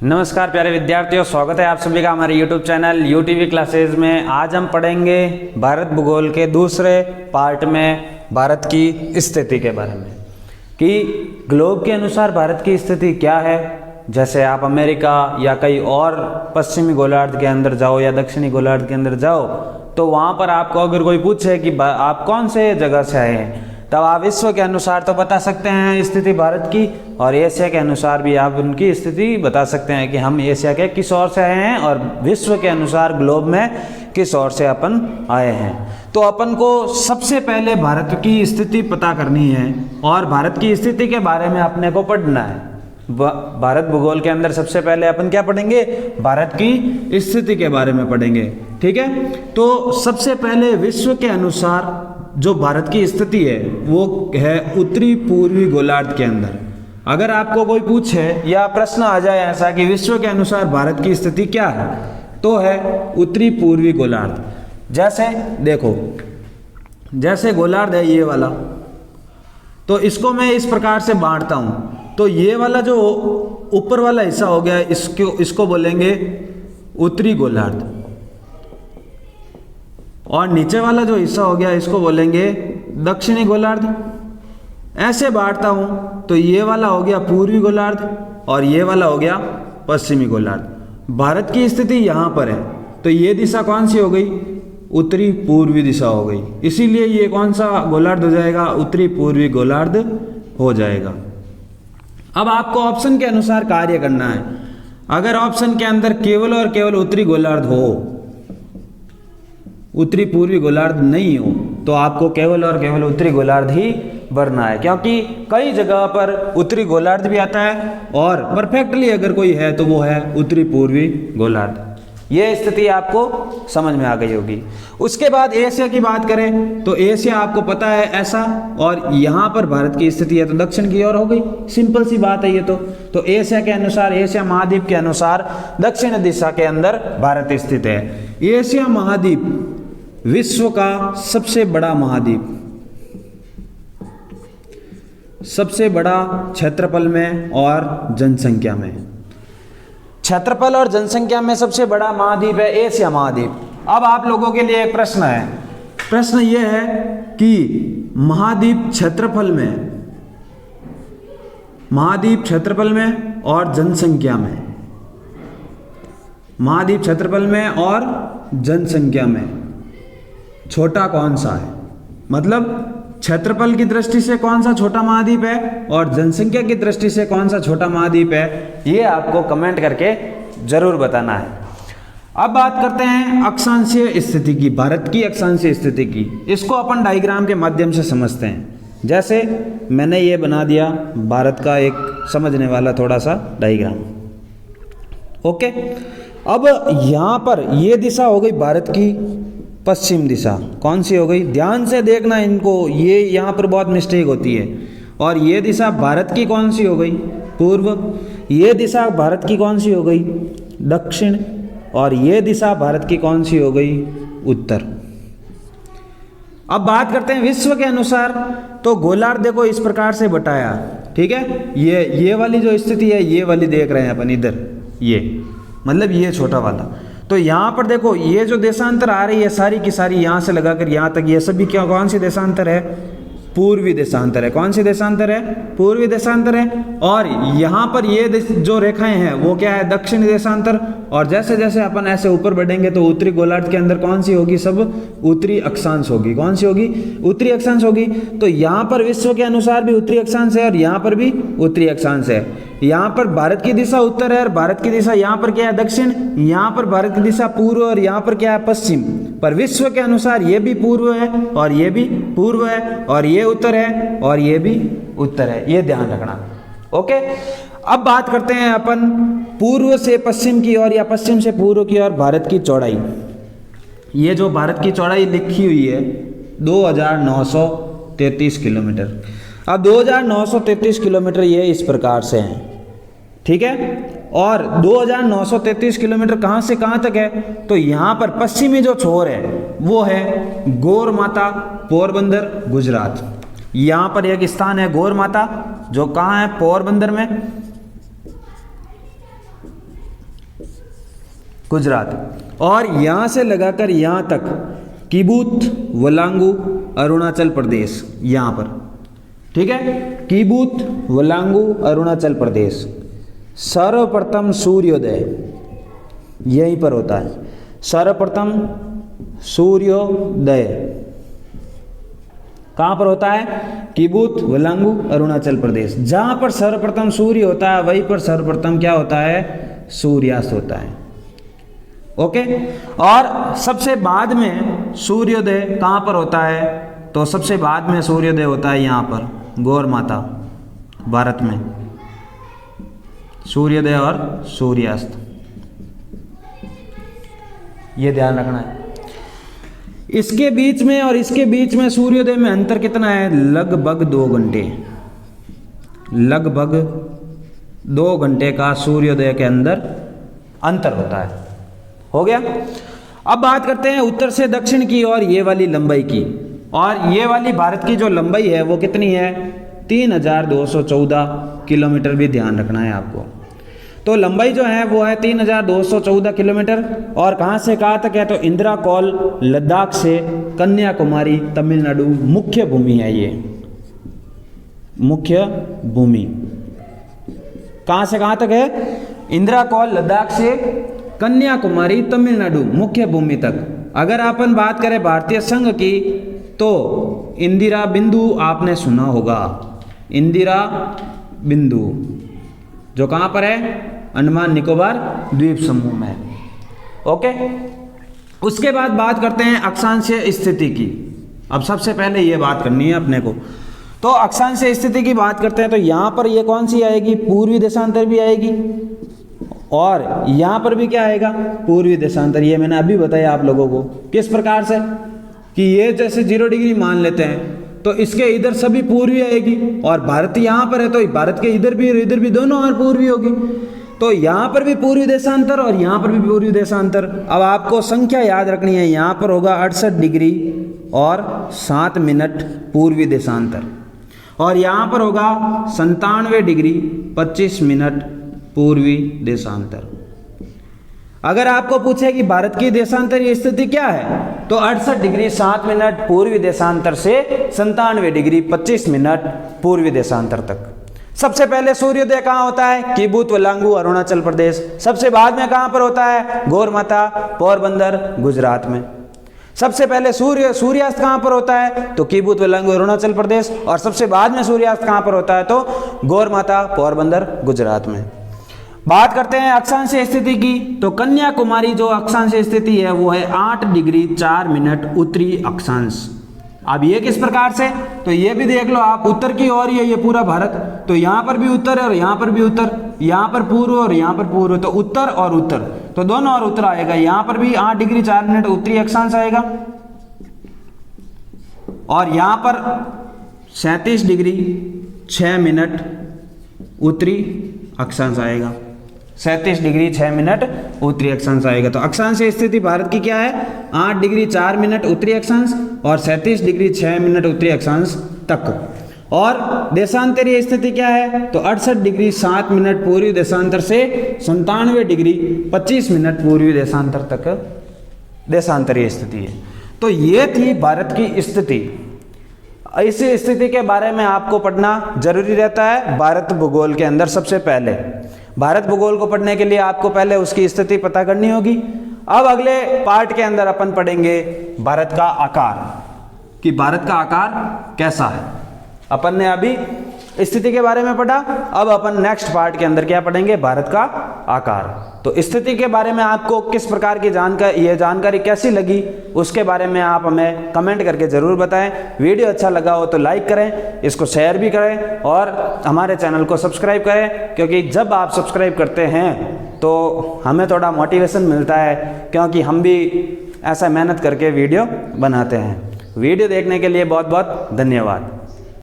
नमस्कार प्यारे विद्यार्थियों, स्वागत है आप सभी का हमारे YouTube चैनल UTV क्लासेज में। आज हम पढ़ेंगे भारत भूगोल के दूसरे पार्ट में भारत की स्थिति के बारे में कि ग्लोब के अनुसार भारत की स्थिति क्या है। जैसे आप अमेरिका या कई और पश्चिमी गोलार्ध के अंदर जाओ या दक्षिणी गोलार्ध के अंदर जाओ तो वहाँ पर आपको अगर कोई पूछे कि आप कौन से जगह से आए हैं, तब आप विश्व के अनुसार तो बता सकते हैं स्थिति भारत की, और एशिया के अनुसार भी आप उनकी स्थिति बता सकते हैं कि हम एशिया के किस ओर से आए हैं और विश्व के अनुसार ग्लोब में किस ओर से अपन आए हैं। तो अपन को सबसे पहले भारत की स्थिति पता करनी है और भारत की स्थिति के बारे में अपने को पढ़ना है। भारत भूगोल के अंदर सबसे पहले अपन क्या पढ़ेंगे? भारत की स्थिति के बारे में पढ़ेंगे। ठीक है, तो सबसे पहले विश्व के अनुसार जो भारत की स्थिति है वो है उत्तरी पूर्वी गोलार्ध के अंदर। अगर आपको कोई पूछे या प्रश्न आ जाए ऐसा कि विश्व के अनुसार भारत की स्थिति क्या है, तो है उत्तरी पूर्वी गोलार्ध। जैसे देखो, जैसे गोलार्ध है ये वाला, तो इसको मैं इस प्रकार से बांटता हूं। तो ये वाला जो ऊपर वाला हिस्सा हो गया इसको बोलेंगे उत्तरी गोलार्ध, और नीचे वाला जो हिस्सा हो गया इसको बोलेंगे दक्षिणी गोलार्ध। ऐसे बांटता हूं तो ये वाला हो गया पूर्वी गोलार्ध और ये वाला हो गया पश्चिमी गोलार्ध। भारत की स्थिति यहां पर है, तो ये दिशा कौन सी हो गई? उत्तरी पूर्वी दिशा हो गई। इसीलिए ये कौन सा गोलार्ध हो जाएगा? उत्तरी पूर्वी गोलार्ध हो जाएगा। अब आपको ऑप्शन के अनुसार कार्य करना है। अगर ऑप्शन के अंदर केवल और केवल उत्तरी गोलार्ध हो, उत्तरी पूर्वी गोलार्ध नहीं हो, तो आपको केवल और केवल उत्तरी गोलार्ध ही भरना है, क्योंकि कई जगह पर उत्तरी गोलार्ध भी आता है और परफेक्टली अगर कोई है तो वो है उत्तरी पूर्वी गोलार्ध। ये स्थिति आपको समझ में आ गई होगी। उसके बाद एशिया की बात करें तो एशिया आपको पता है ऐसा, और यहाँ पर भारत की स्थिति है तो दक्षिण की ओर हो गई। सिंपल सी बात है ये तो एशिया के अनुसार, एशिया महाद्वीप के अनुसार दक्षिण दिशा के अंदर भारत स्थित है। एशिया महाद्वीप विश्व का सबसे बड़ा महाद्वीप, सबसे बड़ा क्षेत्रफल में और जनसंख्या में। क्षेत्रफल और जनसंख्या में सबसे बड़ा महाद्वीप है एशिया महाद्वीप। अब आप लोगों के लिए एक प्रश्न है। प्रश्न यह है कि महाद्वीप क्षेत्रफल में और जनसंख्या में, महाद्वीप क्षेत्रफल में और जनसंख्या में छोटा कौन सा है? मतलब क्षेत्रफल की दृष्टि से कौन सा छोटा महाद्वीप है और जनसंख्या की दृष्टि से कौन सा छोटा महाद्वीप है, ये आपको कमेंट करके जरूर बताना है। अब बात करते हैं अक्षांशीय स्थिति की, भारत की अक्षांशीय स्थिति की। इसको अपन डायग्राम के माध्यम से समझते हैं। जैसे मैंने ये बना दिया भारत का एक समझने वाला थोड़ा सा डायग्राम। ओके, अब यहाँ पर ये दिशा हो गई भारत की पश्चिम दिशा। कौन सी हो गई? ध्यान से देखना इनको, ये यहाँ पर बहुत मिस्टेक होती है। और ये दिशा भारत की कौन सी हो गई? पूर्व। ये दिशा भारत की कौन सी हो गई? दक्षिण। और ये दिशा भारत की कौन सी हो गई? उत्तर। अब बात करते हैं विश्व के अनुसार, तो गोलार्ध देखो इस प्रकार से बटाया। ठीक है, ये वाली जो स्थिति है ये वाली देख रहे हैं अपन इधर, ये मतलब ये छोटा वाला। तो यहाँ पर देखो ये जो देशांतर आ रही है सारी की सारी यहाँ से लगाकर यहाँ तक, ये सभी क्या कौन सी देशांतर है? पूर्वी देशांतर है। कौन सी देशांतर है? पूर्वी देशांतर है। और यहाँ पर ये जो रेखाएं हैं वो क्या है? दक्षिणी देशांतर। और जैसे जैसे अपन ऐसे ऊपर बढ़ेंगे तो उत्तरी गोलार्ध के अंदर कौन सी होगी? सब उत्तरी अक्षांश होगी। कौन सी होगी? उत्तरी अक्षांश होगी। तो यहाँ पर विश्व के अनुसार भी उत्तरी अक्षांश है और यहाँ पर भी उत्तरी अक्षांश है। यहाँ पर भारत की दिशा उत्तर है और भारत की दिशा यहाँ पर क्या है? दक्षिण। यहाँ पर भारत की दिशा पूर्व और यहाँ पर क्या है? पश्चिम। पर विश्व के अनुसार ये भी पूर्व है और ये भी पूर्व है और ये उत्तर है और ये भी उत्तर है। ये ध्यान रखना। ओके, अब बात करते हैं अपन पूर्व से पश्चिम की ओर या पश्चिम से पूर्व की ओर भारत की चौड़ाई। ये जो भारत की चौड़ाई लिखी हुई है 2933 किलोमीटर। अब 2933 किलोमीटर ये इस प्रकार से है। ठीक है, और 2933 किलोमीटर कहाँ से कहाँ तक है? तो यहाँ पर पश्चिमी जो छोर है वो है गौर माता, पोरबंदर, गुजरात। यहाँ पर एक स्थान है गौर माता जो कहाँ है? पोरबंदर में। गुजरात। और यहाँ से लगाकर यहाँ तक किबूत वलांगू अरुणाचल प्रदेश, यहाँ पर, ठीक है, किबूत वलांगू अरुणाचल प्रदेश। सर्वप्रथम सूर्योदय यहीं पर होता है। सर्वप्रथम सूर्योदय कहाँ पर होता है? किबूत वलांगू अरुणाचल प्रदेश। जहाँ पर सर्वप्रथम सूर्य होता है वहीं पर सर्वप्रथम क्या होता है? सूर्यास्त होता है। ओके। और सबसे बाद में सूर्योदय कहाँ पर होता है? तो सबसे बाद में सूर्योदय होता है यहाँ पर, गौर माता, भारत में, सूर्योदय और सूर्यास्त, ये ध्यान रखना है। इसके बीच में और इसके बीच में सूर्योदय में अंतर कितना है? लगभग 2 घंटे, लगभग 2 घंटे का सूर्योदय के अंदर अंतर होता है। हो गया। अब बात करते हैं उत्तर से दक्षिण की और ये वाली लंबाई की। और ये वाली भारत की जो लंबाई है वो कितनी है? 3214 किलोमीटर, भी ध्यान रखना है आपको। तो लंबाई जो है वो है 3214 किलोमीटर। और कहाँ से कहाँ तक है? तो इंदिरा कॉल लद्दाख से कन्याकुमारी तमिलनाडु मुख्य भूमि है। ये मुख्य भूमि कहाँ से कहाँ तक है? इंदिरा कॉल लद्दाख से कन्याकुमारी तमिलनाडु मुख्य भूमि तक। अगर अपन बात करें भारतीय संघ की तो इंदिरा बिंदु आपने सुना होगा, इंदिरा बिंदु जो कहाँ पर है? अंडमान निकोबार द्वीप समूह में। ओके। उसके बाद बात करते हैं अक्षांशीय स्थिति की। अब सबसे पहले ये बात करनी है अपने को। तो अक्षांशीय स्थिति की बात करते हैं तो यहाँ पर ये कौन सी आएगी? पूर्वी देशांतर भी आएगी और यहाँ पर भी क्या आएगा? पूर्वी देशांतर। ये मैंने अभी बताया आप लोगों को। किस प्रकार से? कि ये जैसे 0 डिग्री मान लेते हैं तो इसके इधर सभी पूर्वी आएगी और भारत यहाँ पर है तो भारत के इधर भी और इधर भी दोनों और पूर्वी होगी। तो यहाँ पर भी पूर्वी देशांतर और यहाँ पर भी पूर्वी देशांतर। अब आपको संख्या याद रखनी है। यहाँ पर होगा 68 डिग्री और 7 मिनट पूर्वी देशांतर और यहाँ पर होगा 97 डिग्री 25 मिनट पूर्वी देशांतर। अगर आपको पूछे कि भारत की देशांतरीय स्थिति क्या है तो 68 डिग्री 7 मिनट पूर्वी देशांतर से 97 डिग्री 25 मिनट पूर्वी देशांतर तक। सबसे पहले सूर्योदय कहाँ होता है? किबूत वलांगू अरुणाचल प्रदेश। सबसे बाद में कहाँ पर होता है? गौर माता पोरबंदर गुजरात में। सबसे पहले सूर्यास्त कहाँ पर होता है? तो किबूत वलांगू अरुणाचल प्रदेश। और सबसे बाद में सूर्यास्त कहाँ पर होता है? तो गौर माता पोरबंदर गुजरात में। बात करते हैं अक्षांशीय स्थिति की। तो कन्याकुमारी जो अक्षांशीय स्थिति है वो है 8 डिग्री 4 मिनट उत्तरी अक्षांश। अब ये किस प्रकार से? तो ये भी देख लो आप, उत्तर की ओर ही है ये पूरा भारत। तो यहाँ पर भी उत्तर है और यहाँ पर भी उत्तर, यहाँ पर पूर्व और यहाँ पर पूर्व, तो उत्तर और उत्तर, तो दोनों और उत्तर आएगा। यहाँ पर भी 8 डिग्री 4 मिनट उत्तरी अक्षांश आएगा और यहाँ पर 37 डिग्री 6 मिनट उत्तरी अक्षांश आएगा। 37 डिग्री 6 मिनट उत्तरी अक्षांश आएगा। तो अक्षांशीय स्थिति भारत की क्या है? 8 डिग्री 4 मिनट उत्तरी अक्षांश और 37 डिग्री 6 मिनट उत्तरी अक्षांश तक। और देशांतरीय स्थिति क्या है? तो 68 डिग्री 7 मिनट पूर्वी देशांतर से 97 डिग्री 25 मिनट पूर्वी देशांतर तक देशांतरीय स्थिति है। तो ये थी भारत की स्थिति। इस स्थिति के बारे में आपको पढ़ना जरूरी रहता है भारत भूगोल के अंदर। सबसे पहले भारत भूगोल को पढ़ने के लिए आपको पहले उसकी स्थिति पता करनी होगी। अब अगले पार्ट के अंदर अपन पढ़ेंगे भारत का आकार, कि भारत का आकार कैसा है। अपन ने अभी स्थिति के बारे में पढ़ा, अब अपन नेक्स्ट पार्ट के अंदर क्या पढ़ेंगे? भारत का आकार। तो स्थिति के बारे में आपको किस प्रकार की जानकारी कैसी लगी उसके बारे में आप हमें कमेंट करके ज़रूर बताएं। वीडियो अच्छा लगा हो तो लाइक करें, इसको शेयर भी करें और हमारे चैनल को सब्सक्राइब करें, क्योंकि जब आप सब्सक्राइब करते हैं तो हमें थोड़ा मोटिवेशन मिलता है, क्योंकि हम भी ऐसा मेहनत करके वीडियो बनाते हैं। वीडियो देखने के लिए बहुत बहुत धन्यवाद।